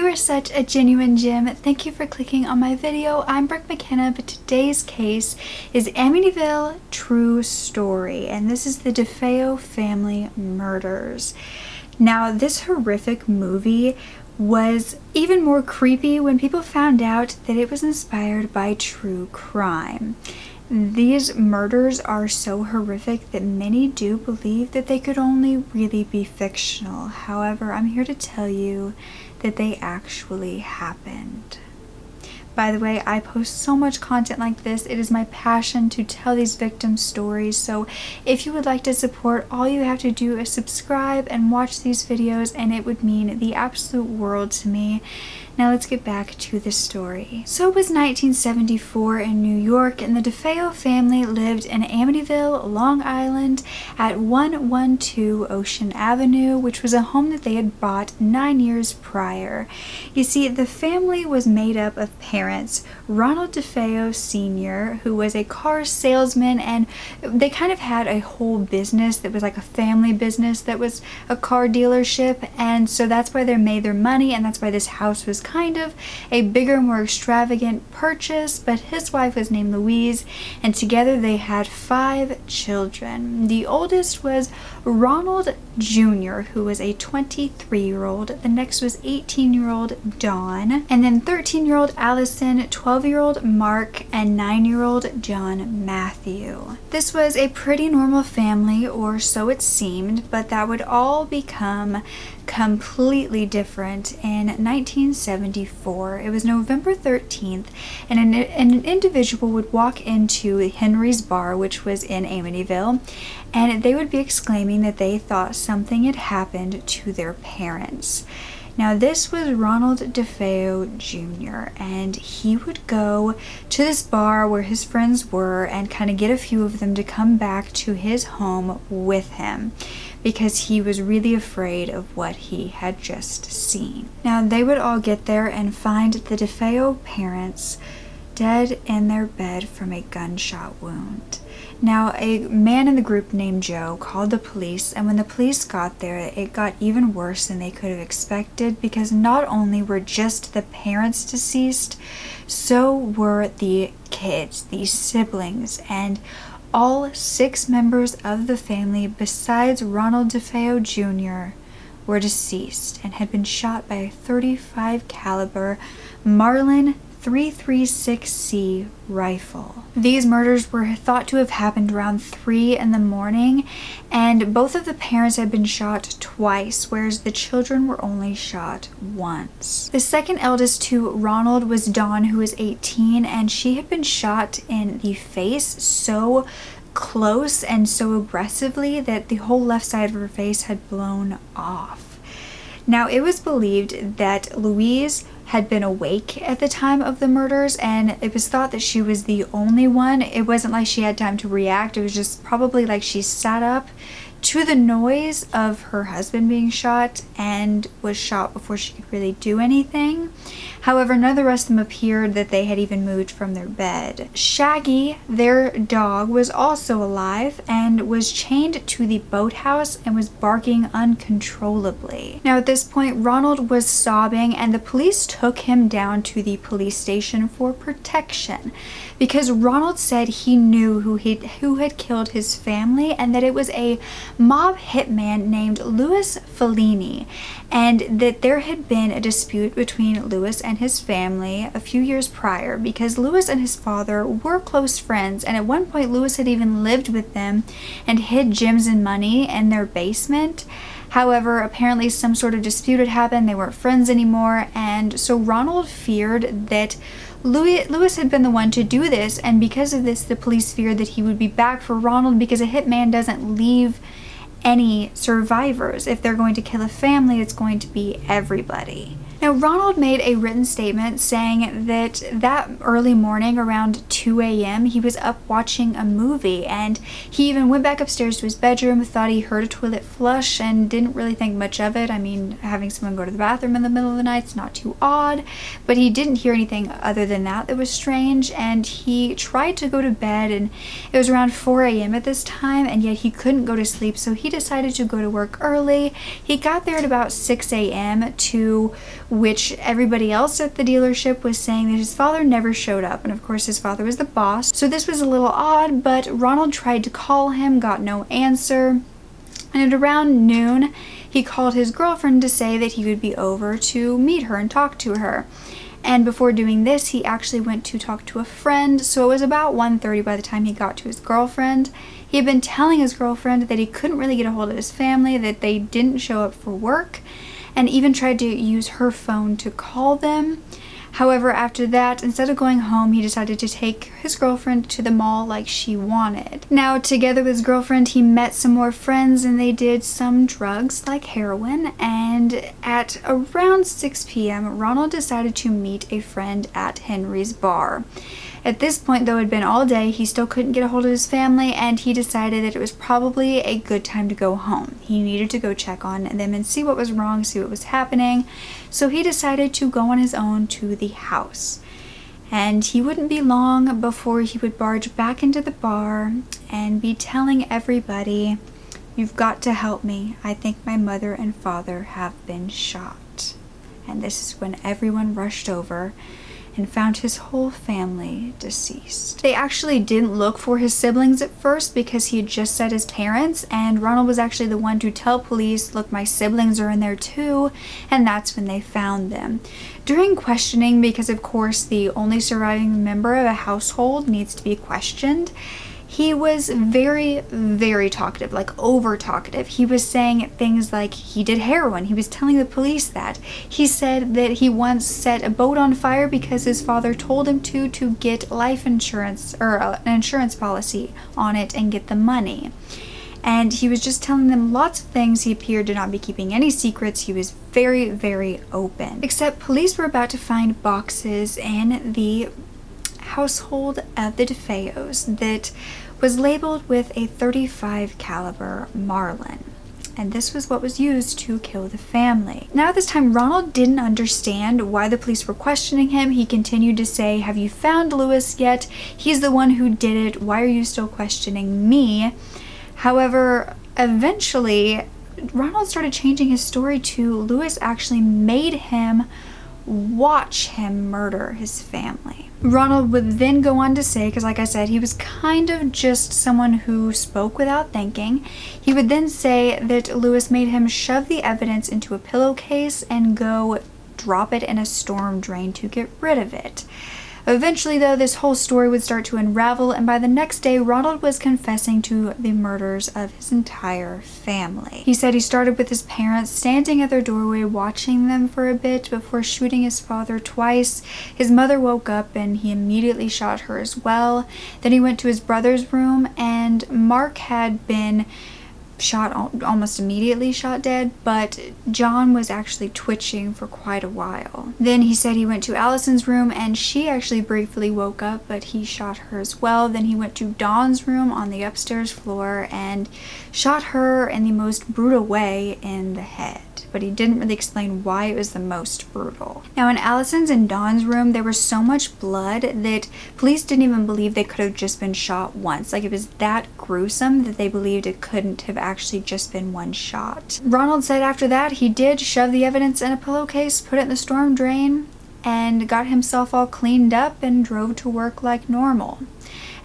You are such a genuine gem. Thank you for clicking on my video. I'm Brooke Makenna, but today's case is Amityville True Story, and this is the Defeo family murders. Now, this horrific movie was even more creepy when people found out that it was inspired by true crime. These murders are so horrific that many do believe that they could only really be fictional. However, I'm here to tell you that they actually happened. By the way, I post so much content like this. It is my passion to tell these victim stories. So if you would like to support, all you have to do is subscribe and watch these videos, and it would mean the absolute world to me. Now let's get back to the story. So it was 1974 in New York, and the Defeo family lived in Amityville, Long Island at 112 Ocean Avenue, which was a home that they had bought 9 years prior. You see, the family was made up of parents, Ronald Defeo Sr., who was a car salesman, and they kind of had a whole business that was like a family business that was a car dealership, and so that's why they made their money, and that's why this house was kind of a bigger, more extravagant purchase. But his wife was named Louise, and together they had 5 children. The oldest was Ronald Jr., who was a 23-year-old. The next was 18-year-old Dawn, and then 13-year-old Allison, 12-year-old Mark, and 9-year-old John Matthew. This was a pretty normal family, or so it seemed, but that would all become completely different in 1974. It was November 13th, and an individual would walk into Henry's bar, which was in Amityville, and they would be exclaiming that they thought something had happened to their parents. Now, this was Ronald Defeo Jr., and he would go to this bar where his friends were and kind of get a few of them to come back to his home with him, because he was really afraid of what he had just seen. Now, they would all get there and find the Defeo parents dead in their bed from a gunshot wound. Now, a man in the group named Joe called the police, and when the police got there, it got even worse than they could have expected, because not only were just the parents deceased, so were the kids, the siblings, and all 6 members of the family besides Ronald Defeo Jr. were deceased and had been shot by a .35 caliber Marlin 336C rifle. These murders were thought to have happened around 3 in the morning, and both of the parents had been shot twice, whereas the children were only shot once. The second eldest to Ronald was Dawn, who was 18, and she had been shot in the face so close and so aggressively that the whole left side of her face had blown off. Now, it was believed that Louise had been awake at the time of the murders, and it was thought that she was the only one. It wasn't like she had time to react. It was just probably like she sat up to the noise of her husband being shot and was shot before she could really do anything. However, none of the rest of them appeared that they had even moved from their bed. Shaggy, their dog, was also alive and was chained to the boathouse and was barking uncontrollably. Now, at this point, Ronald was sobbing, and the police took him down to the police station for protection, because Ronald said he knew who had killed his family, and that it was a mob hitman named Louis Fellini, and that there had been a dispute between Louis and his family a few years prior, because Louis and his father were close friends, and at one point Louis had even lived with them and hid gems and money in their basement. However, apparently some sort of dispute had happened, they weren't friends anymore, and so Ronald feared that Louis had been the one to do this, and because of this, the police feared that he would be back for Ronald, because a hitman doesn't leave any survivors. If they're going to kill a family, it's going to be everybody. Now, Ronald made a written statement saying that early morning around 2 a.m. he was up watching a movie, and he even went back upstairs to his bedroom, thought he heard a toilet flush, and didn't really think much of it. I mean, having someone go to the bathroom in the middle of the night's not too odd, but he didn't hear anything other than that was strange, and he tried to go to bed, and it was around 4 a.m. at this time, and yet he couldn't go to sleep, so he decided to go to work early. He got there at about 6 a.m. to which everybody else at the dealership was saying that his father never showed up. And of course his father was the boss, so this was a little odd, but Ronald tried to call him, got no answer. And at around noon, he called his girlfriend to say that he would be over to meet her and talk to her. And before doing this, he actually went to talk to a friend, so it was about 1:30 by the time he got to his girlfriend. He had been telling his girlfriend that he couldn't really get a hold of his family, that they didn't show up for work, and even tried to use her phone to call them. However, after that, instead of going home, he decided to take his girlfriend to the mall like she wanted. Now, together with his girlfriend, he met some more friends and they did some drugs like heroin, and at around 6 p.m., Ronald decided to meet a friend at Henry's bar. At this point, though it had been all day, he still couldn't get a hold of his family, and he decided that it was probably a good time to go home. He needed to go check on them and see what was wrong, see what was happening. So he decided to go on his own to the house. And he wouldn't be long before he would barge back into the bar and be telling everybody, "You've got to help me. I think my mother and father have been shot." And this is when everyone rushed over and found his whole family deceased. They actually didn't look for his siblings at first because he had just said his parents, and Ronald was actually the one to tell police, "Look, my siblings are in there too," and that's when they found them. During questioning, because of course the only surviving member of a household needs to be questioned, he was very, very talkative, like over talkative. He was saying things like he did heroin. He was telling the police that. He said that he once set a boat on fire because his father told him to get life insurance or an insurance policy on it and get the money. And he was just telling them lots of things. He appeared to not be keeping any secrets. He was very, very open. Except police were about to find boxes in the household of the Defeos that was labeled with a .35 caliber Marlin, and this was what was used to kill the family. Now at this time, Ronald didn't understand why the police were questioning him. He continued to say, "Have you found Lewis yet? He's the one who did it. Why are you still questioning me?" However, eventually Ronald started changing his story to Lewis actually made him watch him murder his family. Ronald would then go on to say, because like I said, he was kind of just someone who spoke without thinking. He would then say that Lewis made him shove the evidence into a pillowcase and go drop it in a storm drain to get rid of it. Eventually, though, this whole story would start to unravel, and by the next day, Ronald was confessing to the murders of his entire family. He said he started with his parents, standing at their doorway, watching them for a bit before shooting his father twice. His mother woke up and he immediately shot her as well. Then he went to his brother's room, and Mark had been shot almost immediately, shot dead, but John was actually twitching for quite a while. Then he said he went to Allison's room and she actually briefly woke up, but he shot her as well. Then he went to Dawn's room on the upstairs floor and shot her in the most brutal way in the head, but he didn't really explain why it was the most brutal. Now in Allison's and Dawn's room, there was so much blood that police didn't even believe they could have just been shot once. Like, it was that gruesome that they believed it couldn't have actually just been one shot. Ronald said after that he did shove the evidence in a pillowcase, put it in the storm drain, and got himself all cleaned up and drove to work like normal.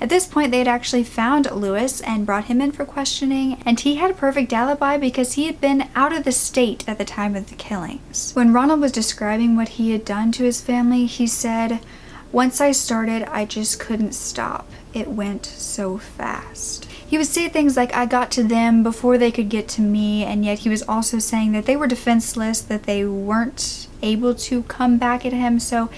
At this point, they had actually found Lewis and brought him in for questioning, and he had a perfect alibi because he had been out of the state at the time of the killings. When Ronald was describing what he had done to his family, he said, "Once I started, I just couldn't stop. It went so fast." He would say things like, "I got to them before they could get to me," and yet he was also saying that they were defenseless, that they weren't able to come back at him. So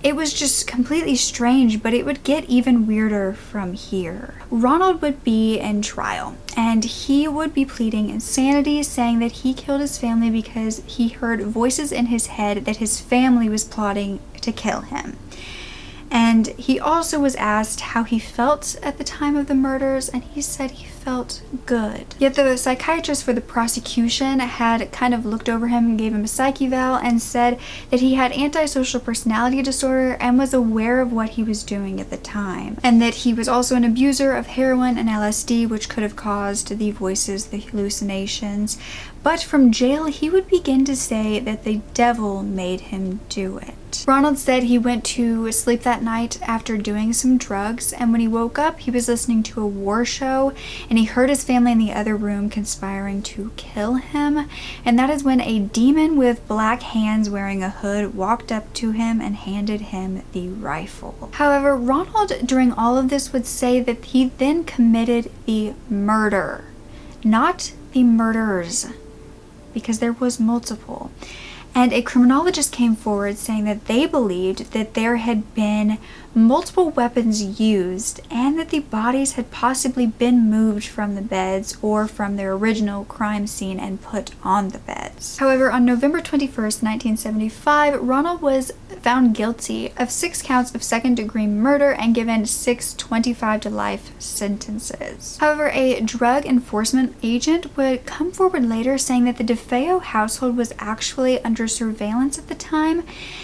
it was just completely strange, but it would get even weirder from here. Ronald would be in trial, and he would be pleading insanity, saying that he killed his family because he heard voices in his head that his family was plotting to kill him. And he also was asked how he felt at the time of the murders, and he said he felt good. Yet the psychiatrist for the prosecution had kind of looked over him and gave him a psych eval and said that he had antisocial personality disorder and was aware of what he was doing at the time, and that he was also an abuser of heroin and LSD, which could have caused the voices, the hallucinations. But from jail, he would begin to say that the devil made him do it. Ronald said he went to sleep that night after doing some drugs, and when he woke up, he was listening to a war show, and he heard his family in the other room conspiring to kill him, and that is when a demon with black hands wearing a hood walked up to him and handed him the rifle. However, Ronald during all of this would say that he then committed the murder, not the murders, because there was multiple. And a criminologist came forward saying that they believed that there had been multiple weapons used and that the bodies had possibly been moved from the beds or from their original crime scene and put on the beds. However, on November 21st, 1975, Ronald was found guilty of 6 counts of second-degree murder and given 6 25-to-life sentences. However, a drug enforcement agent would come forward later saying that the Defeo household was actually under surveillance at the time,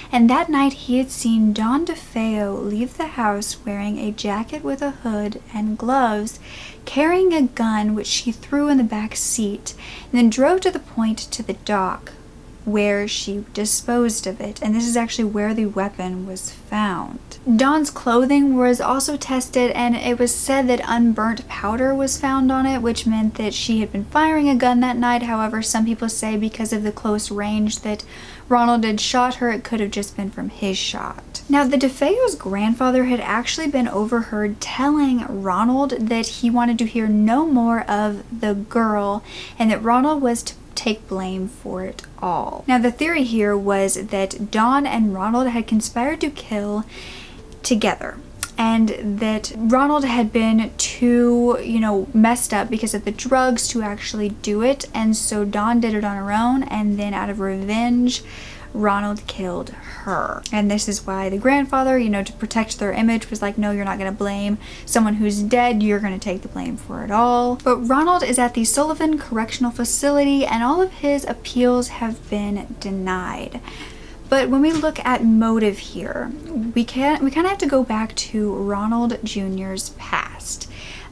and that night he had seen Don Defeo leave the house wearing a jacket with a hood and gloves, carrying a gun which she threw in the back seat, and then drove to the point to the dock where she disposed of it, and this is actually where the weapon was found. Dawn's clothing was also tested, and it was said that unburnt powder was found on it, which meant that she had been firing a gun that night. However, some people say because of the close range that Ronald had shot her, it could have just been from his shot. Now, the Defeo's grandfather had actually been overheard telling Ronald that he wanted to hear no more of the girl and that Ronald was to take blame for it all. Now, the theory here was that Dawn and Ronald had conspired to kill together, and that Ronald had been too, messed up because of the drugs to actually do it, and so Dawn did it on her own, and then out of revenge, Ronald killed her. And this is why the grandfather, to protect their image, was like, no, you're not going to blame someone who's dead, you're going to take the blame for it all. But Ronald is at the Sullivan Correctional Facility, and all of his appeals have been denied. But when we look at motive here, we kind of have to go back to Ronald Jr.'s past.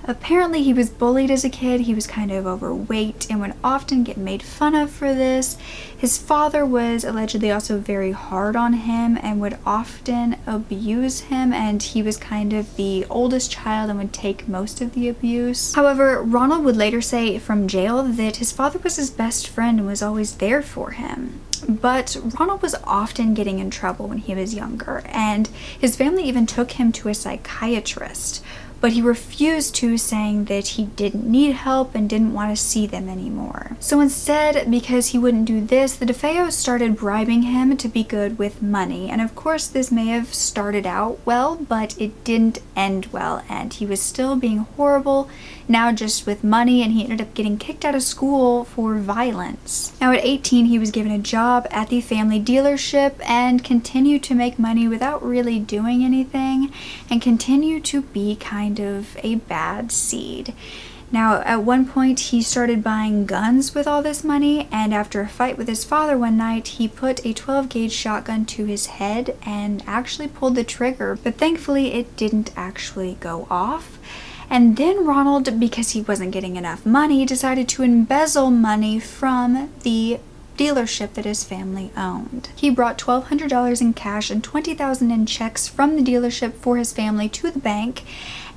Apparently he was bullied as a kid, he was kind of overweight and would often get made fun of for this. His father was allegedly also very hard on him and would often abuse him, and he was kind of the oldest child and would take most of the abuse. However, Ronald would later say from jail that his father was his best friend and was always there for him. But Ronald was often getting in trouble when he was younger, and his family even took him to a psychiatrist. But he refused to, saying that he didn't need help and didn't want to see them anymore. So instead, because he wouldn't do this, the Defeos started bribing him to be good with money. And of course, this may have started out well, but it didn't end well, and he was still being horrible, now just with money, and he ended up getting kicked out of school for violence. Now at 18, he was given a job at the family dealership and continued to make money without really doing anything, and continued to be kind of a bad seed. Now, at one point, he started buying guns with all this money, and after a fight with his father one night, he put a 12-gauge shotgun to his head and actually pulled the trigger, but thankfully it didn't actually go off. And then Ronald, because he wasn't getting enough money, decided to embezzle money from the dealership that his family owned. He brought $1,200 in cash and $20,000 in checks from the dealership for his family to the bank,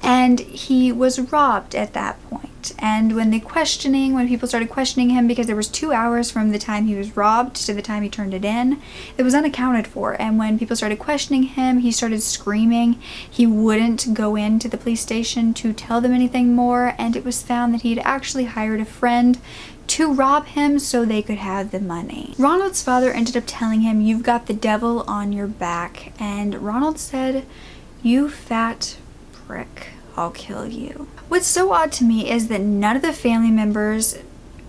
and he was robbed at that point. And when people started questioning him, because there was 2 hours from the time he was robbed to the time he turned it in, it was unaccounted for. And when people started questioning him, he started screaming. He wouldn't go into the police station to tell them anything more, and it was found that he'd actually hired a friend to rob him so they could have the money. Ronald's father ended up telling him, "You've got the devil on your back," and Ronald said, "You fat prick, I'll kill you." What's so odd to me is that none of the family members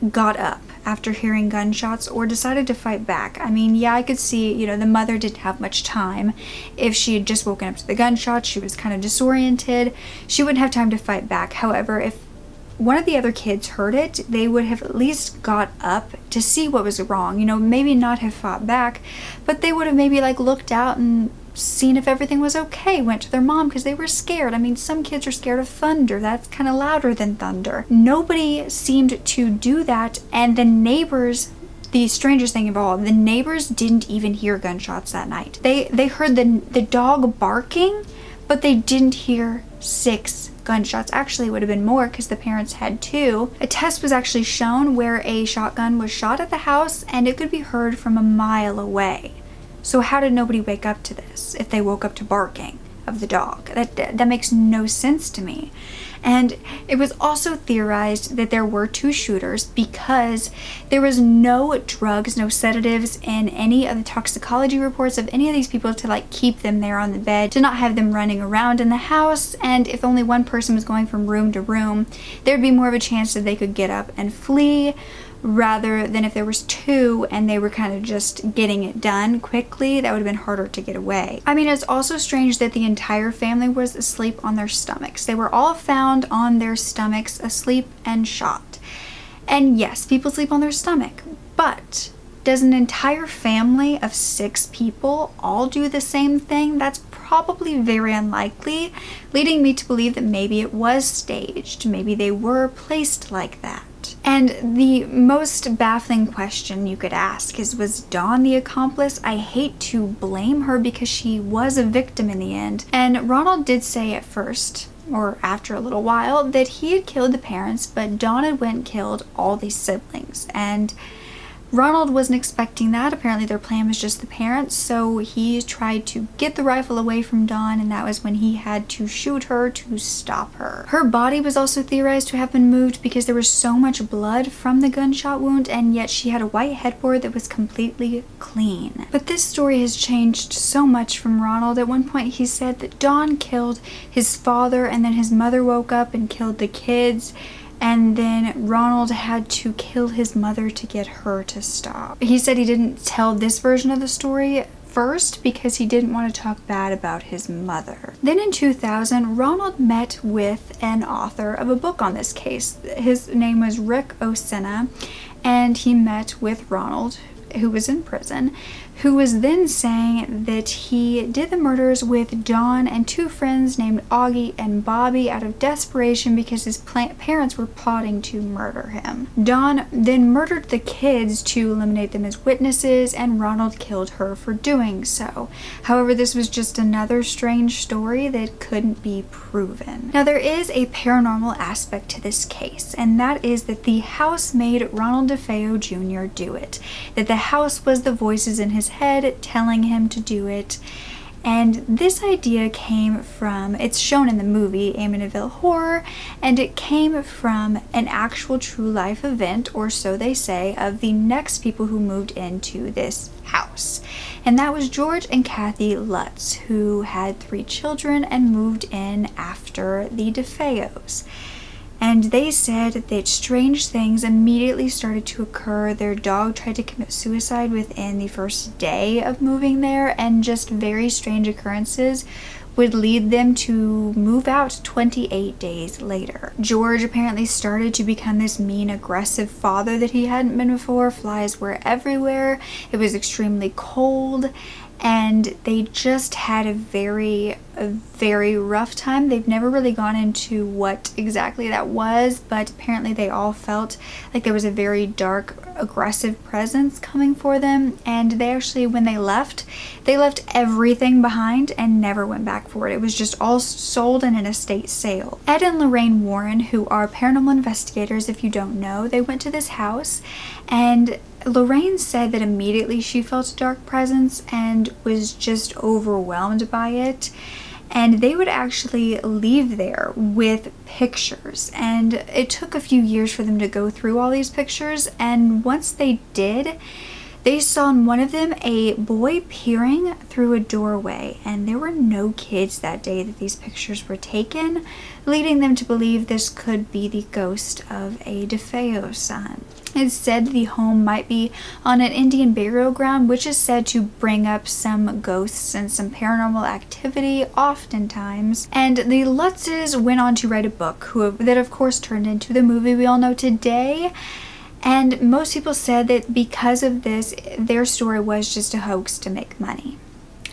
got up after hearing gunshots or decided to fight back. I mean, yeah, I could see, the mother didn't have much time. If she had just woken up to the gunshots, she was kind of disoriented, she wouldn't have time to fight back. However, if one of the other kids heard it, they would have at least got up to see what was wrong. You know, maybe not have fought back, but they would have maybe like looked out and seen if everything was okay, went to their mom because they were scared. I mean, some kids are scared of thunder. That's kind of louder than thunder. Nobody seemed to do that, and the neighbors, the strangest thing of all, the neighbors didn't even hear gunshots that night. They heard the dog barking, but they didn't hear 6 gunshots. Actually, it would have been more because the parents had 2. A test was actually shown where a shotgun was shot at the house and it could be heard from a mile away. So how did nobody wake up to this if they woke up to barking of the dog? That makes no sense to me. And it was also theorized that there were 2 shooters because there was no drugs, no sedatives in any of the toxicology reports of any of these people to like keep them there on the bed, to not have them running around in the house. And if only one person was going from room to room, there'd be more of a chance that they could get up and flee, rather than if there was 2 and they were kind of just getting it done quickly. That would have been harder to get away. I mean, it's also strange that the entire family was asleep on their stomachs. They were all found on their stomachs, asleep and shot. And yes, people sleep on their stomach, but does an entire family of 6 people all do the same thing? That's probably very unlikely, leading me to believe that maybe it was staged. Maybe they were placed like that. And the most baffling question you could ask is, was Dawn the accomplice? I hate to blame her because she was a victim in the end. And Ronald did say at first, or after a little while, that he had killed the parents, but Dawn had went and killed all these siblings. And Ronald wasn't expecting that. Apparently their plan was just the parents, so he tried to get the rifle away from Dawn, and that was when he had to shoot her to stop her. Her body was also theorized to have been moved because there was so much blood from the gunshot wound, and yet she had a white headboard that was completely clean. But this story has changed so much from Ronald. At one point he said that Dawn killed his father, and then his mother woke up and killed the kids, and then Ronald had to kill his mother to get her to stop. He said he didn't tell this version of the story first because he didn't want to talk bad about his mother. Then in 2000, Ronald met with an author of a book on this case. His name was Rick Osena, and he met with Ronald, who was in prison, who was then saying that he did the murders with Dawn and 2 friends named Augie and Bobby out of desperation because his parents were plotting to murder him. Dawn then murdered the kids to eliminate them as witnesses, and Ronald killed her for doing so. However, this was just another strange story that couldn't be proven. Now, there is a paranormal aspect to this case, and that is that the house made Ronald Defeo Jr. do it. That the house was the voices in his head telling him to do it. And this idea came from, it's shown in the movie Amityville Horror, and it came from an actual true life event, or so they say, of the next people who moved into this house. And that was George and Kathy Lutz, who had 3 children and moved in after the Defeos. And they said that strange things immediately started to occur. Their dog tried to commit suicide within the first day of moving there, and just very strange occurrences would lead them to move out 28 days later. George apparently started to become this mean, aggressive father that he hadn't been before. Flies were everywhere. It was extremely cold, and they just had a very rough time. They've never really gone into what exactly that was, but apparently they all felt like there was a very dark, aggressive presence coming for them. And they actually, when they left everything behind and never went back for it. It was just all sold in an estate sale. Ed and Lorraine Warren, who are paranormal investigators, if you don't know, they went to this house, and Lorraine said that immediately she felt a dark presence and was just overwhelmed by it. And they would actually leave there with pictures, and it took a few years for them to go through all these pictures. And once they did, They saw in one of them a boy peering through a doorway, and there were no kids that day that these pictures were taken, leading them to believe this could be the ghost of a Defeo son. It's said the home might be on an Indian burial ground, which is said to bring up some ghosts and some paranormal activity oftentimes. And the Lutzes went on to write a book that of course turned into the movie we all know today. And most people said that because of this, their story was just a hoax to make money.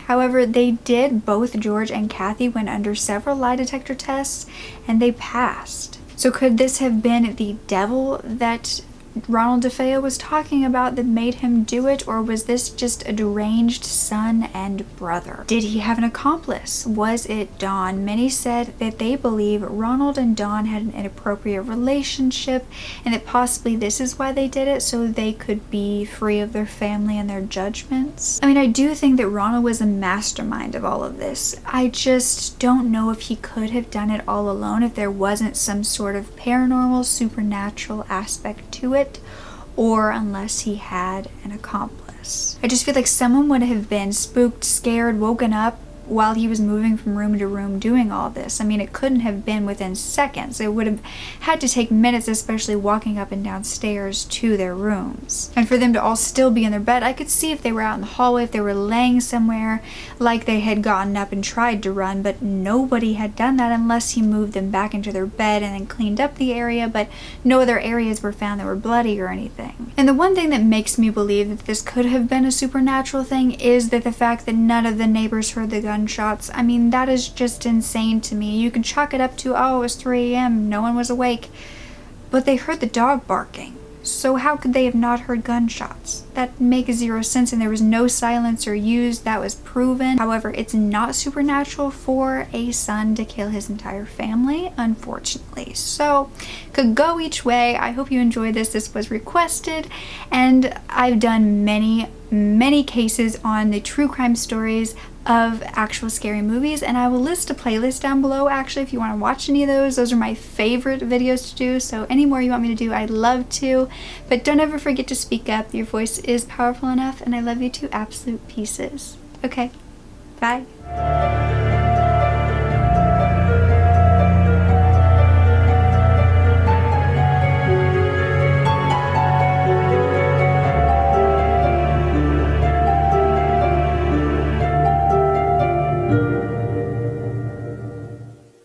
However, both George and Kathy went under several lie detector tests and they passed. So could this have been the devil that Ronald Defeo was talking about that made him do it, or was this just a deranged son and brother? Did he have an accomplice? Was it Dawn? Many said that they believe Ronald and Dawn had an inappropriate relationship and that possibly this is why they did it, so they could be free of their family and their judgments. I mean, I do think that Ronald was a mastermind of all of this. I just don't know if he could have done it all alone, if there wasn't some sort of paranormal, supernatural aspect to it, or unless he had an accomplice. I just feel like someone would have been spooked, scared, woken up while he was moving from room to room doing all this. I mean, it couldn't have been within seconds. It would have had to take minutes, especially walking up and down stairs to their rooms. And for them to all still be in their bed, I could see if they were out in the hallway, if they were laying somewhere, like they had gotten up and tried to run, but nobody had done that unless he moved them back into their bed and then cleaned up the area, but no other areas were found that were bloody or anything. And the one thing that makes me believe that this could have been a supernatural thing is that the fact that none of the neighbors heard the gunshots. I mean, that is just insane to me. You can chalk it up to, oh, it was 3 a.m., no one was awake. But they heard the dog barking. So how could they have not heard gunshots? That makes zero sense, and there was no silencer used. That was proven. However, it's not supernatural for a son to kill his entire family, unfortunately. So, could go each way. I hope you enjoyed this. This was requested, and I've done many cases on the true crime stories of actual scary movies, and I will list a playlist down below actually if you want to watch any of those. Those are my favorite videos to do, so any more you want me to do, I'd love to. But don't ever forget to speak up. Your voice is powerful enough, and I love you to absolute pieces. Okay, bye.